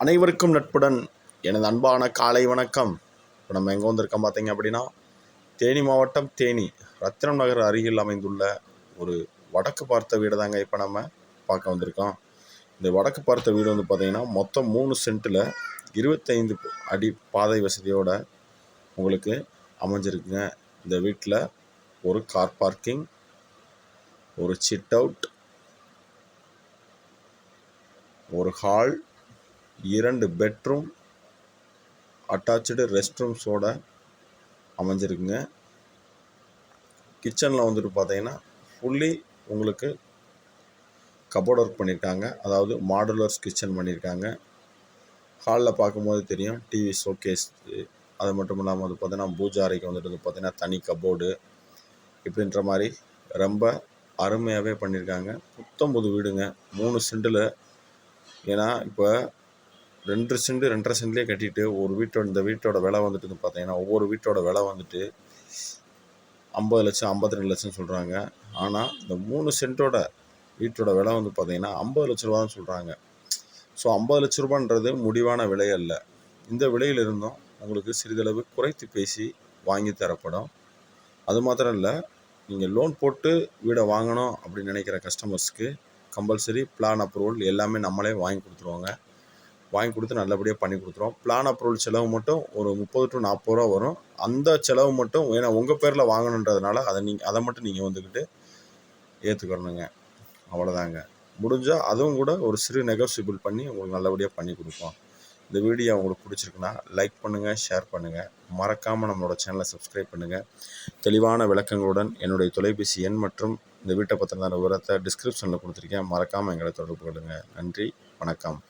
அனைவருக்கும் நட்புடன் எனது அன்பான காலை வணக்கம். இப்போ நம்ம எங்கே வந்திருக்கோம் பார்த்தீங்க அப்படின்னா, தேனி மாவட்டம் தேனி ரத்தினம் நகர் அருகில் அமைந்துள்ள ஒரு வடக்கு பார்த்த வீடு தாங்க இப்போ நம்ம பார்க்க வந்திருக்கோம். இந்த வடக்கு பார்த்த வீடு வந்து பார்த்திங்கன்னா மொத்தம் 3 சென்ட்டில் 25 அடி பாதை வசதியோடு உங்களுக்கு அமைஞ்சிருக்குங்க. இந்த வீட்டில் ஒரு கார் பார்க்கிங், ஒரு சிட் அவுட், ஒரு ஹால், 2 பெட்ரூம், அட்டாச்சு ரெஸ்ட் ரூம்ஸோடு அமைஞ்சிருக்குங்க. கிச்சனில் வந்துட்டு பார்த்தீங்கன்னா ஃபுல்லி உங்களுக்கு கபோர்ட் ஒர்க் பண்ணியிருக்காங்க, அதாவது மாடுலர்ஸ் கிச்சன் பண்ணியிருக்காங்க. ஹாலில் பார்க்கும்போது தெரியும் டிவி ஷோகேஸ், அது மட்டும் இல்லாமல் வந்து பார்த்தீங்கன்னா பூஜா அறைக்கு வந்துட்டு பார்த்தீங்கன்னா தனி கபோர்டு இப்படின்ற மாதிரி ரொம்ப அருமையாகவே பண்ணியிருக்காங்க. புத்தம்புது வீடுங்க, 3 சென்ட்டில். ஏன்னா இப்போ 2 சென்ட் 2.5 சென்ட்லேயே கட்டிட்டு இந்த வீட்டோட விலை வந்துட்டு பார்த்தீங்கன்னா ஒவ்வொரு வீட்டோட விலை வந்துட்டு 50 லட்சம் 52 லட்சம் சொல்கிறாங்க. ஆனால் இந்த 3 சென்ட்டோட வீட்டோட விலை வந்து பார்த்திங்கன்னா 50 லட்ச ரூபா தான் சொல்கிறாங்க. ஸோ 50 லட்ச ரூபான்றது முடிவான விலை அல்ல. இந்த விலையில் இருந்தும் உங்களுக்கு சிறிதளவு குறைத்து பேசி வாங்கி தரப்படும். அது மாத்திரம் இல்லை, நீங்கள் லோன் போட்டு வீடை வாங்கணும் அப்படின்னு நினைக்கிற கஸ்டமர்ஸ்க்கு கம்பல்சரி பிளான் அப்ரூவல் எல்லாமே நம்மளே வாங்கி கொடுத்துருவோங்க. வாங்கி கொடுத்து நல்லபடியாக பண்ணி கொடுத்துருவோம். பிளான் அப்ரூவல் செலவு மட்டும் ஒரு 30 to 40 ரூபா வரும். அந்த செலவு மட்டும் ஏன்னா உங்கள் பேரில் வாங்கணுன்றதுனால அதை மட்டும் நீங்கள் வந்துக்கிட்டு ஏற்றுக்கணுங்க. அவ்வளோதாங்க. முடிஞ்சால் அதுவும் கூட ஒரு சிறு நெகோசியபிள் பண்ணி உங்களுக்கு நல்லபடியாக பண்ணி கொடுப்போம். இந்த வீடியோ உங்களுக்கு பிடிச்சிருக்குன்னா லைக் பண்ணுங்கள், ஷேர் பண்ணுங்கள், மறக்காமல் நம்மளோட சேனலை சப்ஸ்கிரைப் பண்ணுங்கள். தெளிவான விளக்கங்களுடன் என்னுடைய தொலைபேசி எண் மற்றும் இந்த வீட்டை பற்றின விவரத்தை டிஸ்கிரிப்ஷனில் கொடுத்துருக்கேன். மறக்காமல் எங்களை தொடர்பு கொள்ளுங்கள். நன்றி, வணக்கம்.